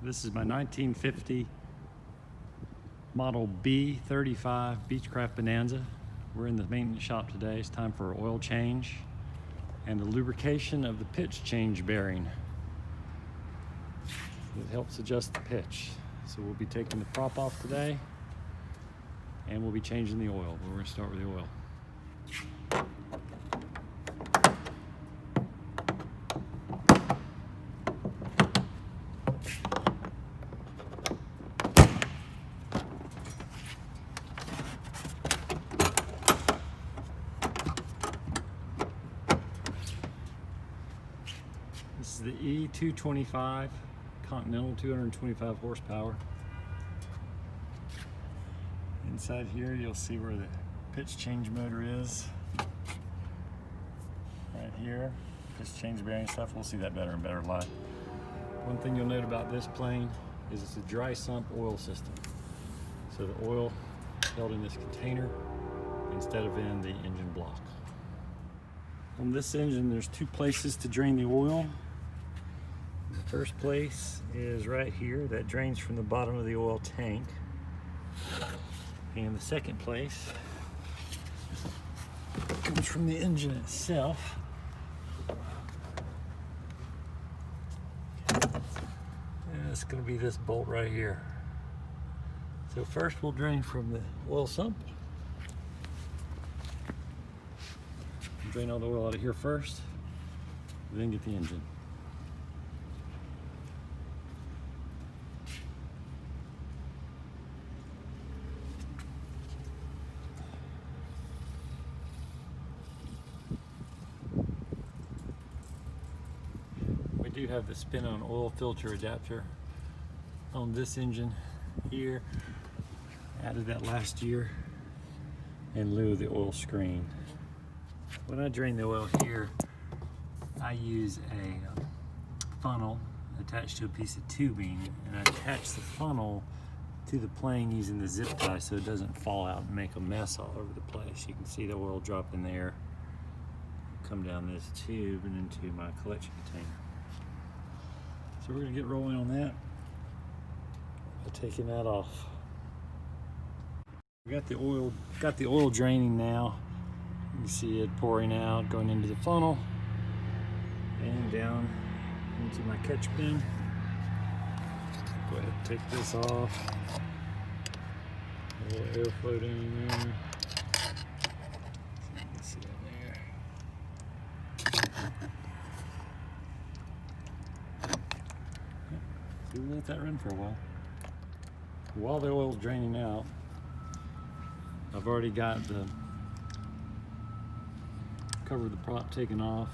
This is my 1950 Model B35 Beechcraft Bonanza. We're in the maintenance shop today. It's time for an oil change and the lubrication of the pitch change bearing. It helps adjust the pitch. So we'll be taking the prop off today and we'll be changing the oil. But we're going to start with the oil. This is the E225 Continental, 225 horsepower. Inside here you'll see where the pitch change motor is. Right here, pitch change bearing stuff. We'll see that better in better light. One thing you'll note about this plane is it's a dry sump oil system. So the oil is held in this container instead of in the engine block. On this engine there's two places to drain the oil. The first place is right here, that drains from the bottom of the oil tank. And the second place comes from the engine itself. And it's going to be this bolt right here. So first we'll drain from the oil sump. Drain all the oil out of here first, then get the engine. We do have the spin-on oil filter adapter on this engine here. Added that last year in lieu of the oil screen. When I drain the oil here, I use a funnel attached to a piece of tubing, and I attach the funnel to the plane using the zip tie so it doesn't fall out and make a mess all over the place. You can see the oil drop in there, come down this tube and into my collection container. So we're going to get rolling on that by taking that off. We got the oil draining now. You can see it pouring out, going into the funnel and down into my catch bin. Go ahead and take this off. A little airflow down in there. So you can see that there. So we'll let that run for a while. While the oil's draining out, I've already got the cover of the prop taken off,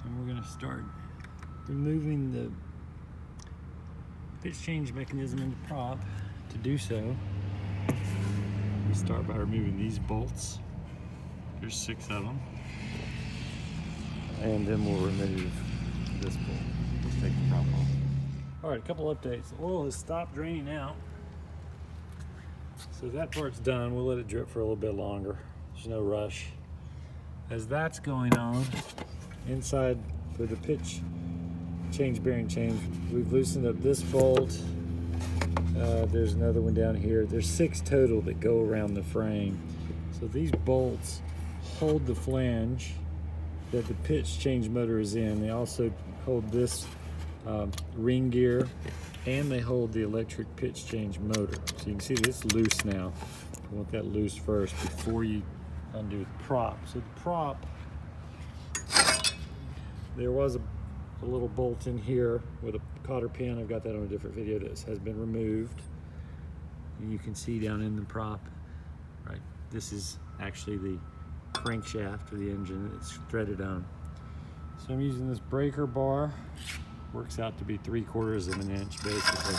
and we're going to start removing the pitch change mechanism in the prop. To do so, we start by removing these bolts. There's 6 of them, and then we'll remove this bolt. Let's take the prop off. Alright, a couple updates. The oil has stopped draining out, so that part's done. We'll let it drip for a little bit longer. There's no rush. As that's going on, inside for the pitch change bearing change, we've loosened up this bolt. There's another one down here. There's 6 total that go around the frame. So these bolts hold the flange that the pitch change motor is in. They also hold this ring gear, and they hold the electric pitch change motor. So you can see this loose now. You want that loose first before you undo the prop. So the prop, there was a little bolt in here with a cotter pin. I've got that on a different video. This has been removed, and you can see down in the prop, right, this is actually the crankshaft of the engine that's threaded on. So I'm using this breaker bar, works out to be 3/4 of an inch basically,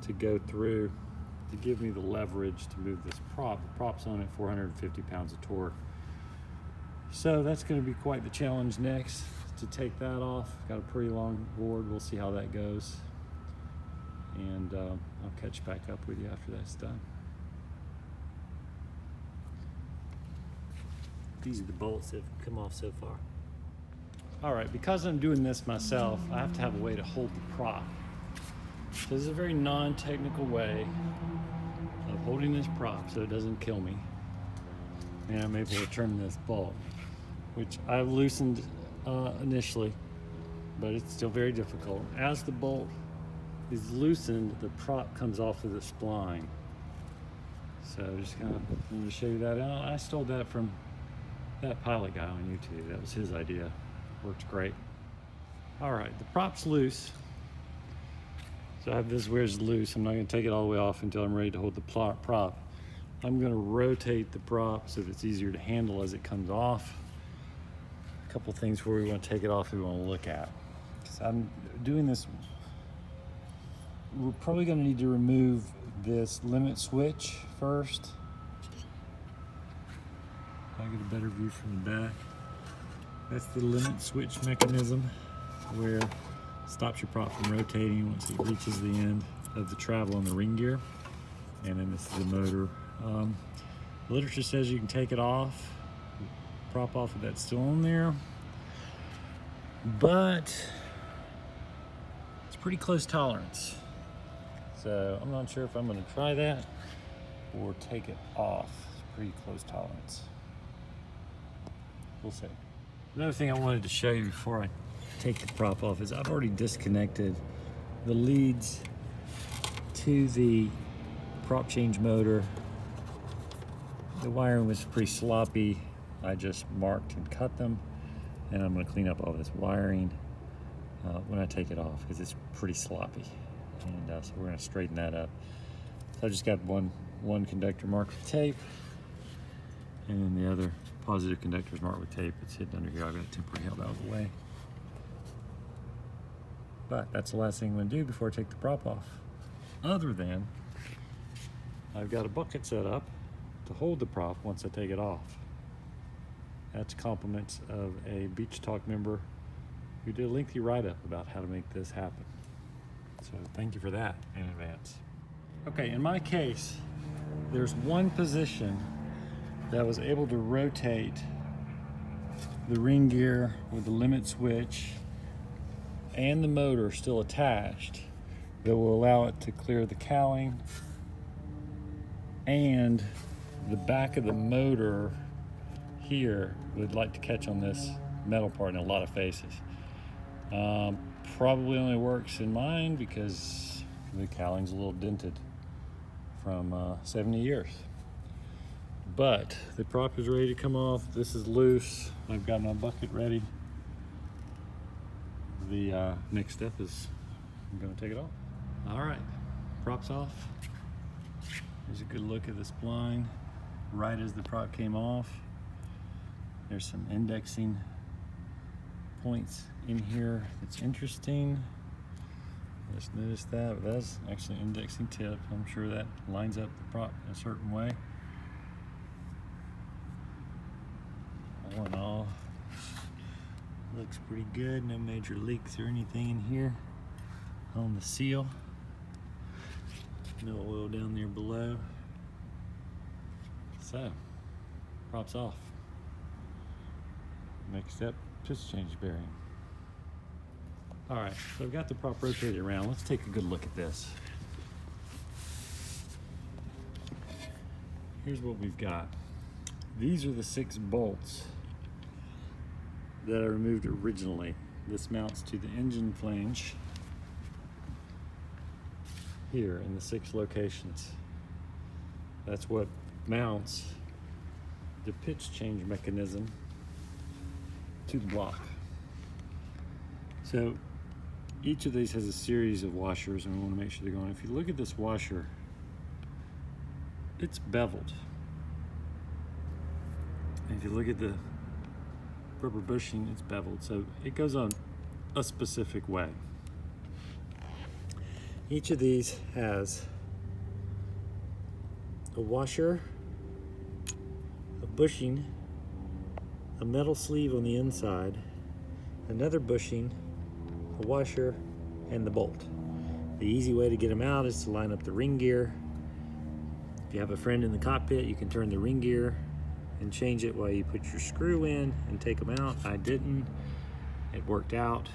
to go through to give me the leverage to move this prop. The prop's on at 450 pounds of torque. So that's going to be quite the challenge next, to take that off. Got a pretty long board. We'll see how that goes. And I'll catch back up with you after that's done. These are the bolts that have come off so far. All right, because I'm doing this myself, I have to have a way to hold the prop. So this is a very non-technical way of holding this prop so it doesn't kill me. And I'm able to turn this bolt, which I've loosened initially, but it's still very difficult. As the bolt is loosened, the prop comes off of the spline. So just kind of wanted to show you that. I stole that from that pilot guy on YouTube. That was his idea. Works great. All right, the prop's loose. So I have this where it's loose. I'm not going to take it all the way off until I'm ready to hold the prop. I'm going to rotate the prop so that it's easier to handle as it comes off. A couple things where we want to take it off we want to look at. So I'm doing this. We're probably going to need to remove this limit switch first. I'll get a better view from the back. That's the limit switch mechanism where it stops your prop from rotating once it reaches the end of the travel on the ring gear. And then this is the motor. The literature says you can take it off, prop off if that's still on there, but it's pretty close tolerance. So I'm not sure if I'm going to try that or take it off. It's pretty close tolerance. We'll see. Another thing I wanted to show you before I take the prop off is I've already disconnected the leads to the prop change motor. The wiring was pretty sloppy. I just marked and cut them, and I'm going to clean up all this wiring when I take it off because it's pretty sloppy. And so we're going to straighten that up. So I just got one conductor marked with tape, and then the other positive conductor is marked with tape. It's hidden under here. I've got it temporarily held out of the way. But that's the last thing I'm going to do before I take the prop off. Other than I've got a bucket set up to hold the prop once I take it off. That's compliments of a Beech Talk member who did a lengthy write-up about how to make this happen. So thank you for that in advance. Okay, in my case, there's one position that was able to rotate the ring gear with the limit switch and the motor still attached that will allow it to clear the cowling, and the back of the motor here would like to catch on this metal part in a lot of faces. Probably only works in mine because the cowling's a little dented from 70 years. But the prop is ready to come off. This is loose. I've got my bucket ready. The next step is I'm going to take it off. All right, prop's off. Here's a good look at the spline right as the prop came off. There's some indexing points in here that's interesting. Just noticed that, but that's actually an indexing tip. I'm sure that lines up the prop in a certain way. All in all, looks pretty good. No major leaks or anything in here on the seal. No oil down there below. So, prop's off. Next step, piston change bearing. All right, so I've got the prop rotated around. Let's take a good look at this. Here's what we've got. These are the 6 bolts that I removed originally. This mounts to the engine flange here in the 6 locations. That's what mounts the pitch change mechanism to the block. So each of these has a series of washers, and we want to make sure they're going. If you look at this washer, it's beveled. And if you look at the rubber bushing, it's beveled. So it goes on a specific way. Each of these has a washer, a bushing, a metal sleeve on the inside, another bushing, a washer, and the bolt. The easy way to get them out is to line up the ring gear. If you have a friend in the cockpit, you can turn the ring gear and change it while you put your screw in and take them out. I didn't. It worked out.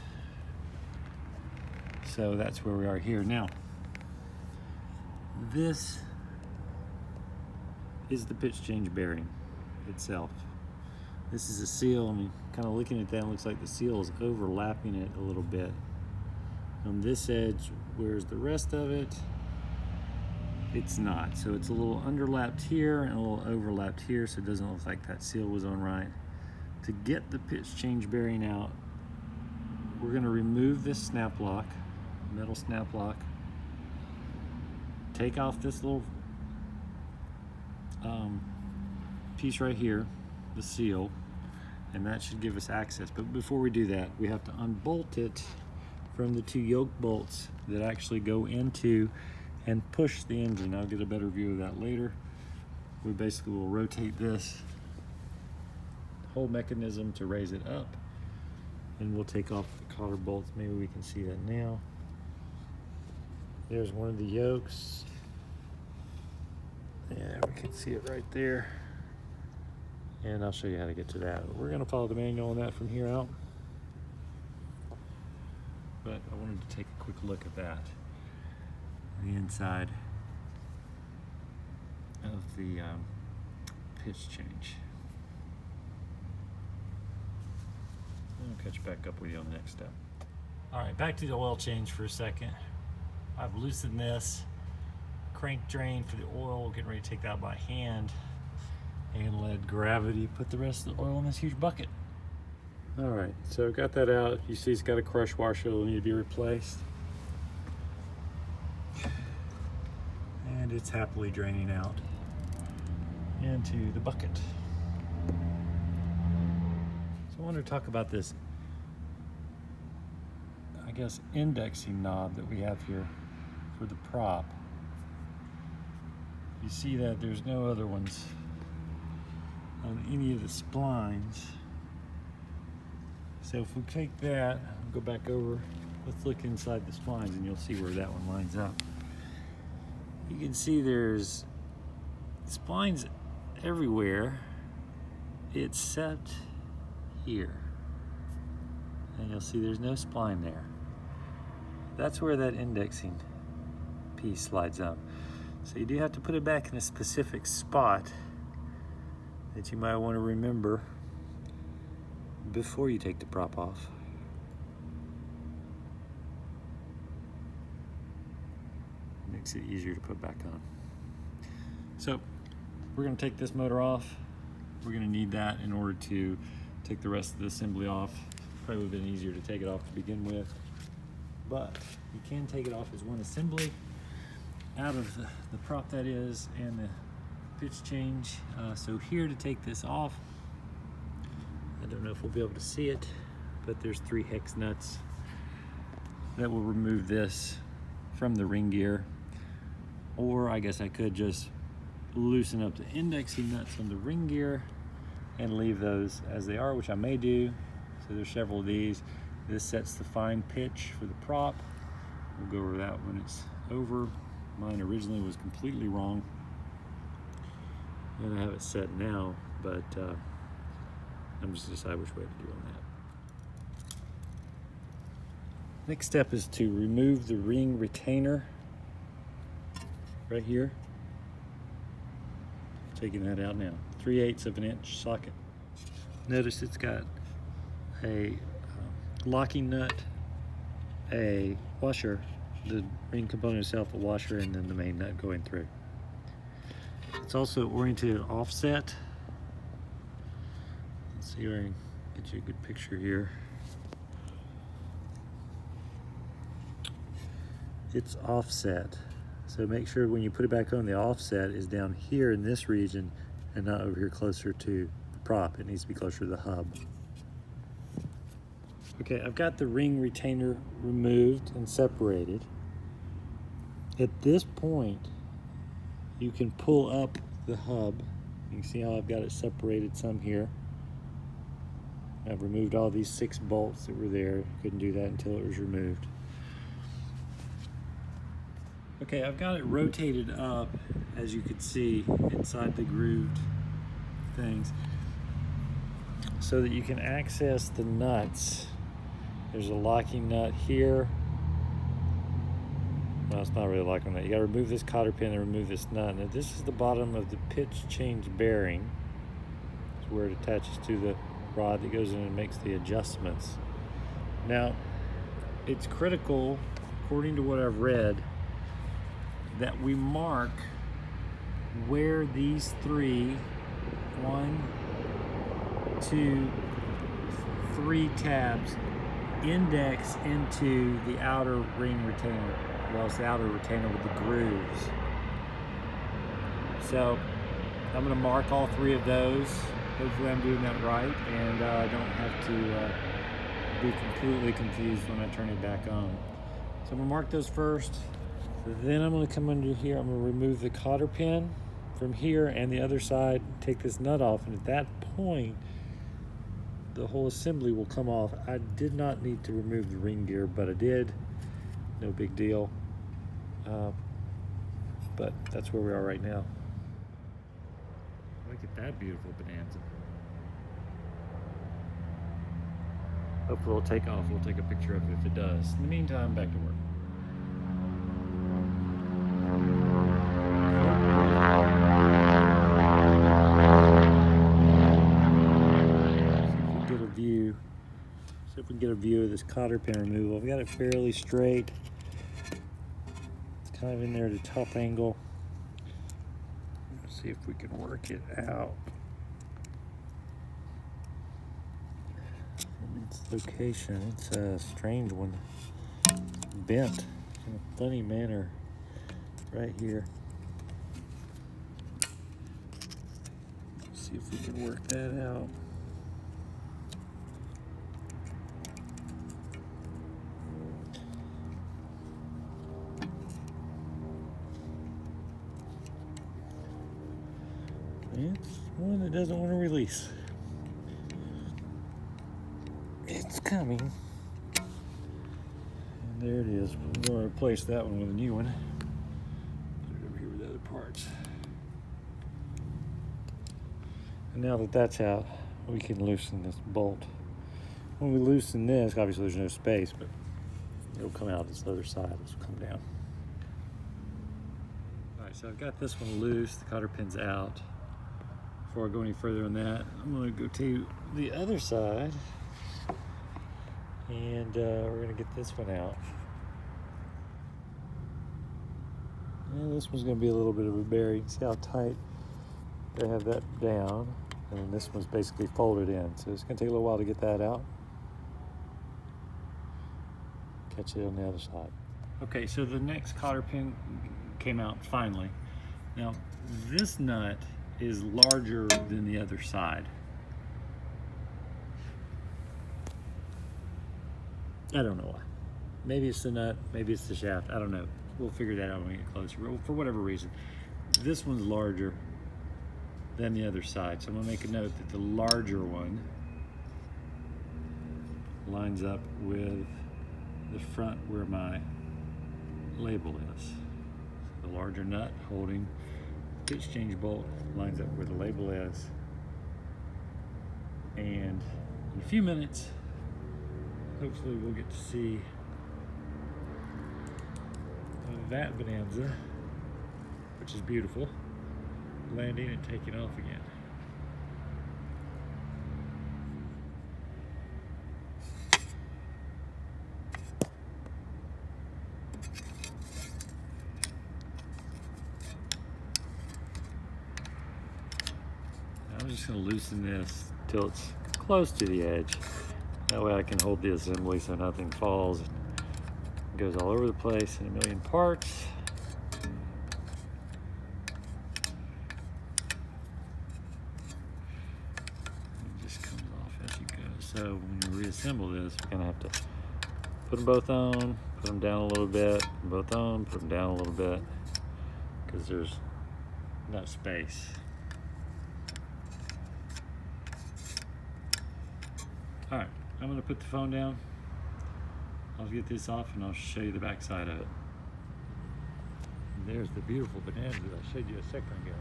So that's where we are here. Now, this is the pitch change bearing itself. This is a seal, and kind of looking at that, it looks like the seal is overlapping it a little bit. On this edge, whereas the rest of it, it's not. So it's a little underlapped here and a little overlapped here, so it doesn't look like that seal was on right. To get the pitch change bearing out, we're going to remove this snap lock, metal snap lock, take off this little piece right here, the seal, and that should give us access. But before we do that, we have to unbolt it from the two yoke bolts that actually go into and push the engine. I'll get a better view of that later. We basically will rotate this whole mechanism to raise it up, and we'll take off the cotter bolts. Maybe we can see that now. There's one of the yokes. Yeah, we can see it right there. And I'll show you how to get to that. We're gonna follow the manual on that from here out. But I wanted to take a quick look at that. The inside of the pitch change. I'll catch back up with you on the next step. All right, back to the oil change for a second. I've loosened this crank drain for the oil, getting ready to take that out by hand, and let gravity put the rest of the oil in this huge bucket. All right, so got that out. You see it's got a crush washer that'll need to be replaced. And it's happily draining out into the bucket. So I want to talk about this, I guess, indexing knob that we have here for the prop. You see that there's no other ones on any of the splines. So if we take that, go back over, let's look inside the splines and you'll see where that one lines up. You can see there's splines everywhere except here. And you'll see there's no spline there. That's where that indexing piece slides up. So you do have to put it back in a specific spot that you might want to remember before you take the prop off. Makes it easier to put back on. So we're going to take this motor off. We're going to need that in order to take the rest of the assembly off. Probably would have been easier to take it off to begin with, but you can take it off as one assembly out of the prop, that is, and the pitch change. So here to take this off, I don't know if we'll be able to see it, but there's 3 hex nuts that will remove this from the ring gear. Or I guess I could just loosen up the indexing nuts on the ring gear and leave those as they are, which I may do. So there's several of these. This sets the fine pitch for the prop. We'll go over that when it's over. Mine originally was completely wrong, and I have it set now, but I'm just deciding which way to do on that. Next step is to remove the ring retainer right here. Taking that out now. 3/8 of an inch socket. Notice it's got a locking nut, a washer, the ring component itself, a washer, and then the main nut going through. It's also oriented offset. Let's see where I can get you a good picture here. It's offset. So make sure when you put it back on, the offset is down here in this region and not over here closer to the prop. It needs to be closer to the hub. Okay, I've got the ring retainer removed and separated. At this point, you can pull up the hub. You can see how I've got it separated some here. I've removed all these 6 bolts that were there. Couldn't do that until it was removed. Okay, I've got it rotated up, as you can see, inside the grooved things, so that you can access the nuts. There's a locking nut here, well, it's not really like that. You got to remove this cotter pin and remove this nut. Now this is the bottom of the pitch change bearing. It's where it attaches to the rod that goes in and makes the adjustments. Now, it's critical, according to what I've read, that we mark where these three, 1, 2, 3 tabs index into the outer ring retainer. Well, it's the outer retainer with the grooves. So I'm going to mark all 3 of those. Hopefully I'm doing that right, and I don't have to be completely confused when I turn it back on. So I'm going to mark those first. Then I'm going to come under here. I'm going to remove the cotter pin from here and the other side, take this nut off, and at that point the whole assembly will come off. I did not need to remove the ring gear, but I did. No big deal. But that's where we are right now. Look at that beautiful Bonanza. Hopefully it'll take off. We'll take a picture of it if it does. In the meantime, back to work. See if we can get a view of this cotter pin removal. We got it fairly straight. It's kind of in there at a top angle. Let's see if we can work it out. Its location, it's a strange one. Bent in a funny manner right here. Let's see if we can work that out. It's one that doesn't want to release. It's coming. And there it is. We're going to replace that one with a new one. Put it over here with the other parts. And now that that's out, we can loosen this bolt. When we loosen this, obviously there's no space, but it'll come out this other side. This will come down. All right, so I've got this one loose. The cotter pin's out. Before I go any further on that, I'm going to go to the other side, and we're going to get this one out. And this one's going to be a little bit of a bearing. See how tight they have that down, and then this one's basically folded in. So it's going to take a little while to get that out. Catch it on the other side. Okay, so the next cotter pin came out finally. Now this nut is larger than the other side. I don't know why. Maybe it's the nut, maybe it's the shaft, I don't know. We'll figure that out when we get closer. For whatever reason, this one's larger than the other side. So I'm gonna make a note that the larger one lines up with the front where my label is. So the larger nut holding pitch change bolt lines up where the label is, and in a few minutes hopefully we'll get to see that Bonanza, which is beautiful, landing and taking off again. I'm just going to loosen this till it's close to the edge. That way I can hold the assembly so nothing falls and goes all over the place in a million parts. It just comes off as you go. So when you reassemble this, you're going to have to put them both on, put them down a little bit, put them both on, put them down a little bit, because there's no space. All right, I'm going to put the phone down. I'll get this off and I'll show you the back side of it. And there's the beautiful Bonanza that I showed you a second ago.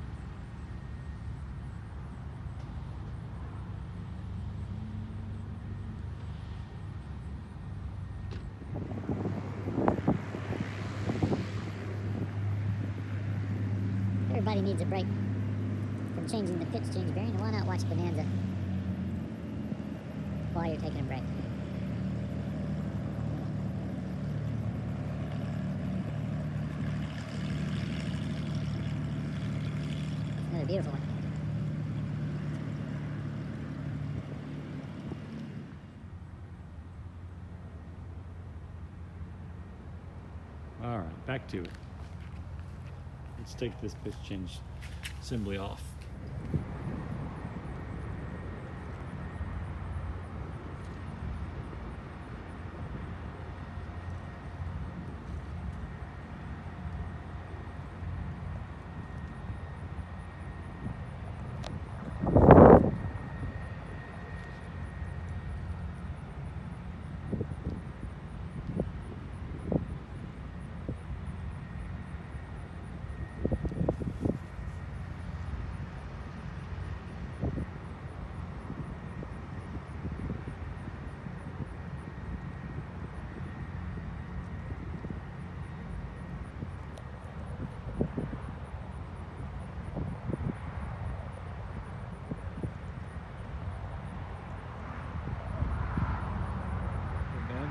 everybody needs a break from changing the pitch change bearing, why not watch Bonanza while you're taking a break? Another beautiful one. All right, back to it. Let's take this pitch change assembly off.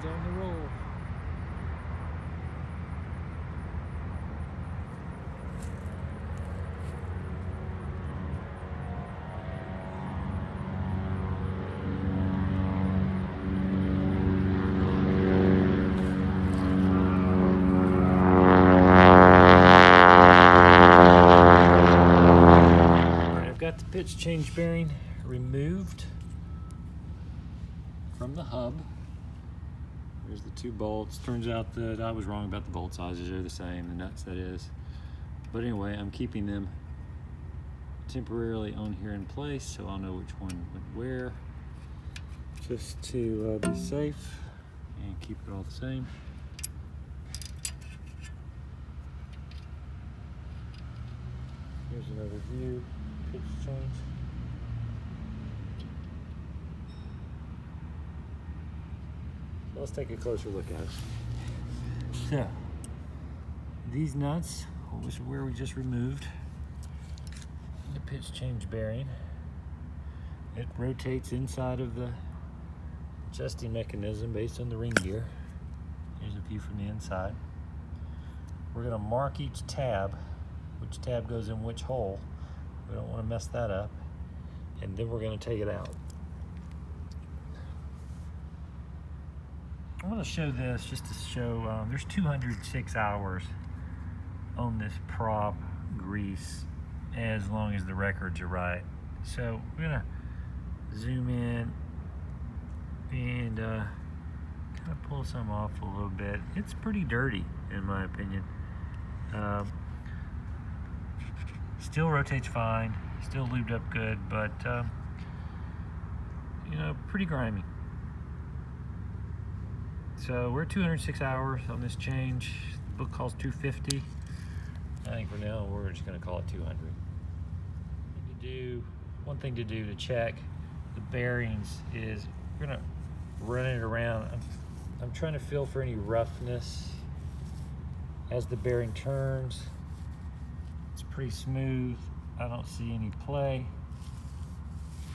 On the roll. Alright, I've got the pitch change bearing removed from the hub. There's the two bolts. Turns out that I was wrong about the bolt sizes. They're the same, the nuts that is. But anyway, I'm keeping them temporarily on here in place so I'll know which one went where. Just to be safe and keep it all the same. Here's another view, pitch change. Let's take a closer look at it. So, these nuts, which is where we just removed the pitch change bearing. It rotates inside of the adjusting mechanism based on the ring gear. Here's a view from the inside. We're going to mark each tab, which tab goes in which hole. We don't want to mess that up. And then we're going to take it out. I want to show this just to show there's 206 hours on this prop grease as long as the records are right. So we're going to zoom in and kind of pull some off a little bit. It's pretty dirty in my opinion. Still rotates fine, still lubed up good, but you know, pretty grimy. So we're 206 hours on this change. The book calls 250. I think for now we're just going to call it 200. One thing to do to check the bearings is we're going to run it around. I'm trying to feel for any roughness as the bearing turns. It's pretty smooth. I don't see any play.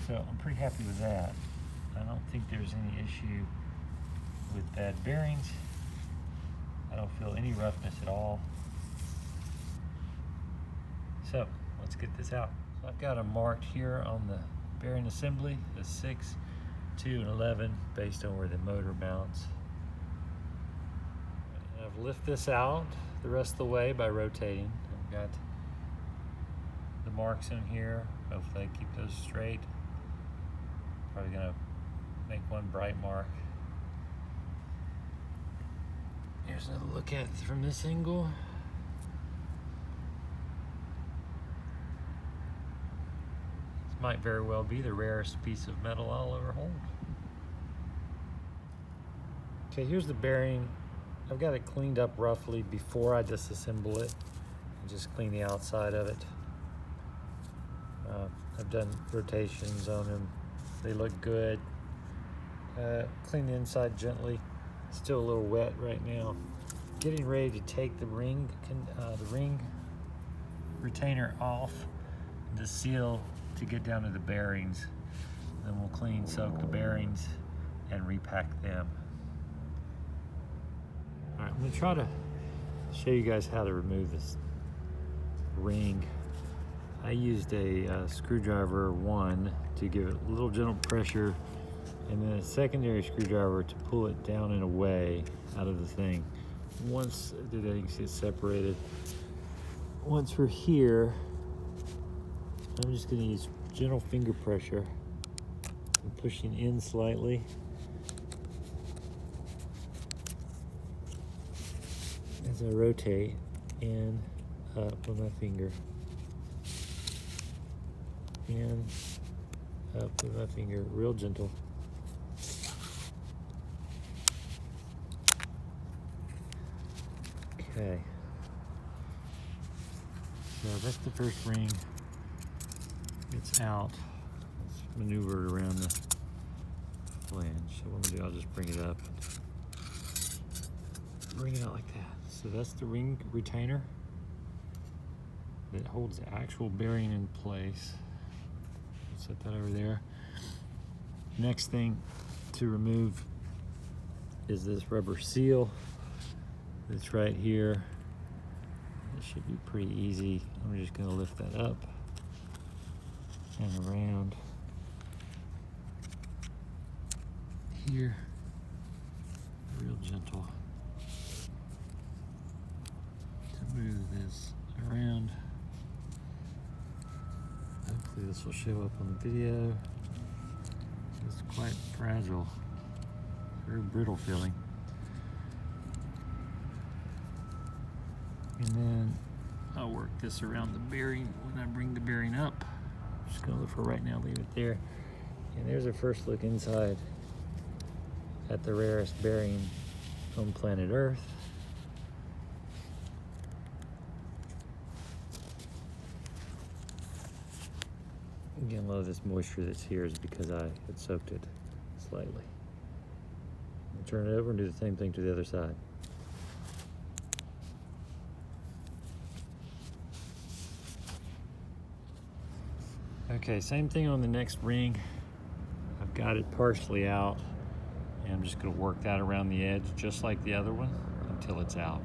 So I'm pretty happy with that. I don't think there's any issue with bad bearings. I don't feel any roughness at all. So let's get this out. So I've got them marked here on the bearing assembly, the 6, 2, and 11, based on where the motor mounts. And I've lifted this out the rest of the way by rotating. I've got the marks in here. Hopefully I keep those straight. Probably gonna make one bright mark. Here's another look at it from this angle. This might very well be the rarest piece of metal I'll ever hold. Okay, here's the bearing. I've got it cleaned up roughly before I disassemble it and just clean the outside of it. I've done rotations on them. They look good. Clean the inside gently. Still a little wet right now. Getting ready to take the ring retainer off, the seal to get down to the bearings. Then we'll clean, soak the bearings, and repack them. All right, I'm gonna try to show you guys how to remove this ring. I used a screwdriver 1 to give it a little gentle pressure, and then a secondary screwdriver to pull it down and away out of the thing. Once I did that, you can see it's separated. Once we're here, I'm just going to use gentle finger pressure. I'm pushing in slightly. As I rotate in, up with my finger. In, up with my finger, real gentle. Okay. So that's the first ring. It's out. Let's maneuver it around the flange. So what I'm gonna do, I'll just bring it up. Bring it out like that. So that's the ring retainer that holds the actual bearing in place. Set that over there. Next thing to remove is this rubber seal that's right here. It should be pretty easy. I'm just gonna lift that up and around here, real gentle, to move this around. Hopefully this will show up on the video. It's quite fragile, very brittle feeling. And then I'll work this around the bearing when I bring the bearing up. I'm just gonna look for right now, leave it there. And there's a first look inside at the rarest bearing on planet Earth. Again, a lot of this moisture that's here is because I had soaked it slightly. I'll turn it over and do the same thing to the other side. Okay, same thing on the next ring. I've got it partially out, and I'm just going to work that around the edge just like the other one until it's out.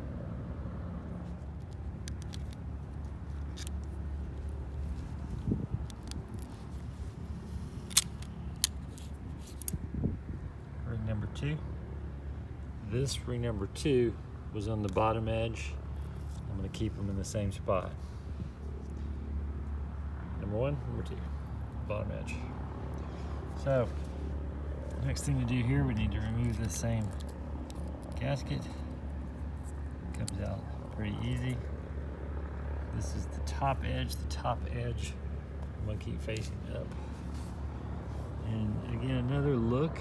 Ring number 2. This ring number 2 was on the bottom edge. I'm going to keep them in the same spot. Number 1, number 2, bottom edge. So, next thing to do here, we need to remove the same gasket. Comes out pretty easy. This is the top edge. The top edge, I'm gonna keep facing up. And again, another look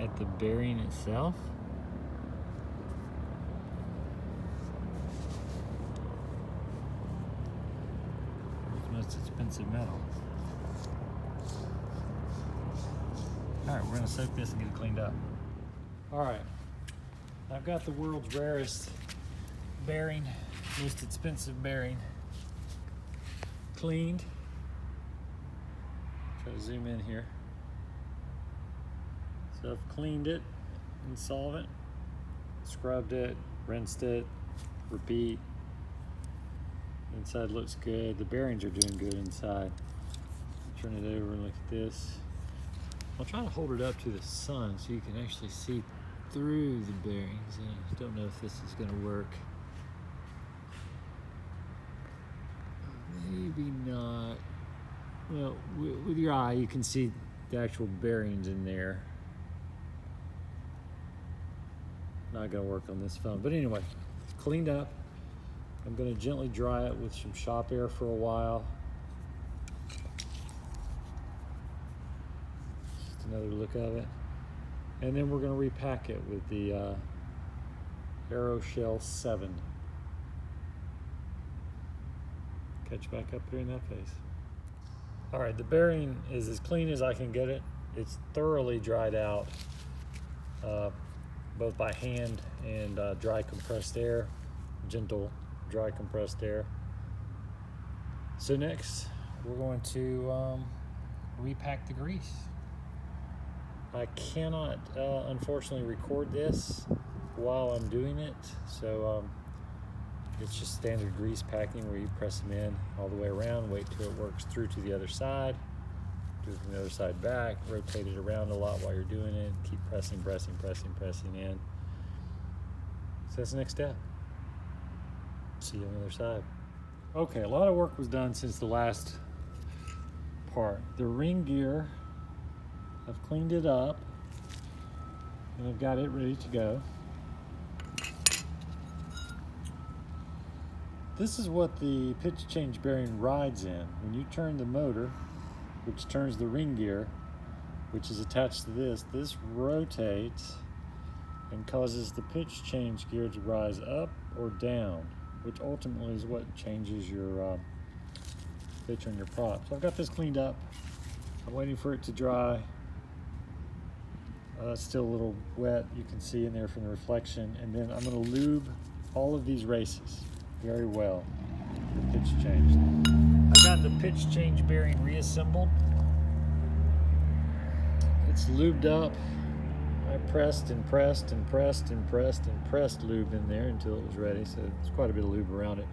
at the bearing itself. It's expensive metal. All right, we're gonna soak this and get it cleaned up. All right, I've got the world's rarest bearing, most expensive bearing, cleaned. Try to zoom in here. So I've cleaned it in solvent, scrubbed it, rinsed it, repeat. Inside looks good. The bearings are doing good inside. Turn it over and look at this. I'll try to hold it up to the sun so you can actually see through the bearings. I don't know if this is going to work. Maybe not. Well, with your eye you can see the actual bearings in there. Not going to work on this phone. But anyway, it's cleaned up. I'm going to gently dry it with some shop air for a while. Just another look of it. And then we're going to repack it with the Aeroshell 7. Catch back up during that phase. All right, the bearing is as clean as I can get it. It's thoroughly dried out, both by hand and dry compressed air, gentle dry compressed air. So next, we're going to repack the grease. I cannot, unfortunately, record this while I'm doing it, so it's just standard grease packing where you press them in all the way around, wait till it works through to the other side, do it from the other side back, rotate it around a lot while you're doing it, keep pressing in. So that's the next step. See you on the other side. Okay, a lot of work was done since the last part. The ring gear, I've cleaned it up and I've got it ready to go. This is what the pitch change bearing rides in. When you turn the motor, which turns the ring gear, which is attached to this rotates and causes the pitch change gear to rise up or down, which ultimately is what changes your pitch on your prop. So I've got this cleaned up. I'm waiting for it to dry. It's still a little wet, you can see in there from the reflection. And then I'm gonna lube all of these races very well. The pitch change. I've got the pitch change bearing reassembled. It's lubed up. I pressed and pressed and pressed and pressed and pressed lube in there until it was ready, so it's quite a bit of lube around it.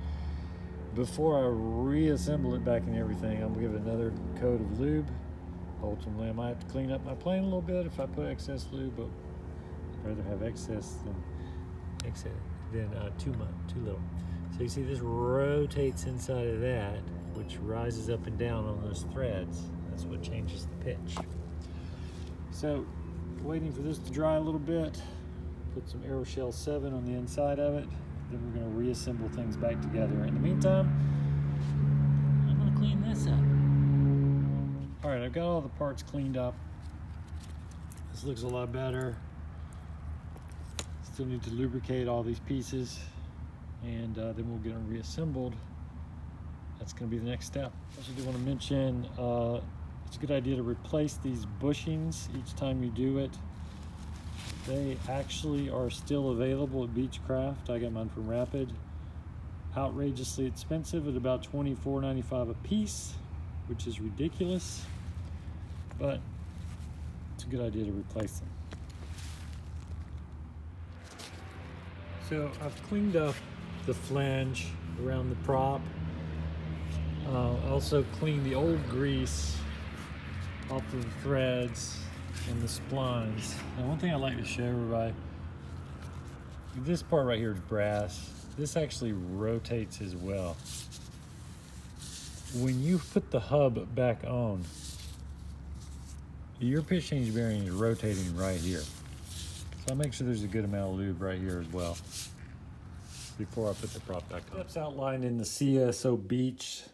Before I reassemble it back and everything, I'm gonna give it another coat of lube. Ultimately, I might have to clean up my plane a little bit if I put excess lube, but I'd rather have excess than too little. So you see this rotates inside of that, which rises up and down on those threads. That's what changes the pitch. So, waiting for this to dry a little bit, put some Aeroshell 7 on the inside of it, then we're going to reassemble things back together. In the meantime, I'm going to clean this up. Alright, I've got all the parts cleaned up. This looks a lot better. Still need to lubricate all these pieces, and then we'll get them reassembled. That's going to be the next step. I also do want to mention it's a good idea to replace these bushings each time you do it. They actually are still available at Beechcraft. I got mine from Rapid. Outrageously expensive at about $24.95 a piece, which is ridiculous, but it's a good idea to replace them. So I've cleaned up the flange around the prop. Also cleaned the old grease off of the threads and the splines. Now, one thing I'd like to show everybody, this part right here is brass. This actually rotates as well. When you put the hub back on, your pitch change bearing is rotating right here. So I'll make sure there's a good amount of lube right here as well before I put the prop back on. Steps outlined in the CSO Beech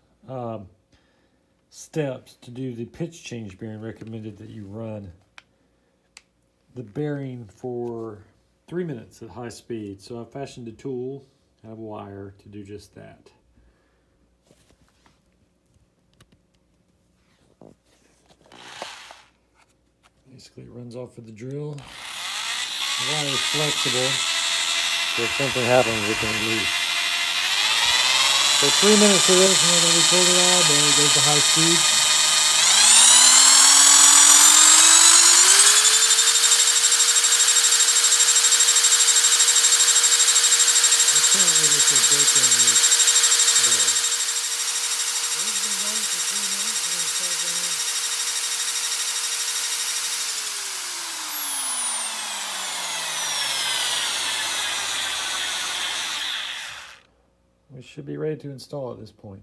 steps to do the pitch change bearing recommended that you run the bearing for 3 minutes at high speed. So I fashioned a tool, I have a wire to do just that. Basically it runs off with the drill. The wire is flexible, so if something happens it can release. So 3 minutes of this, and we're going to record it all, then it goes to high speed. Apparently this is bacon is big. It's been running for 3 minutes, we're going to start down. We should be ready to install at this point.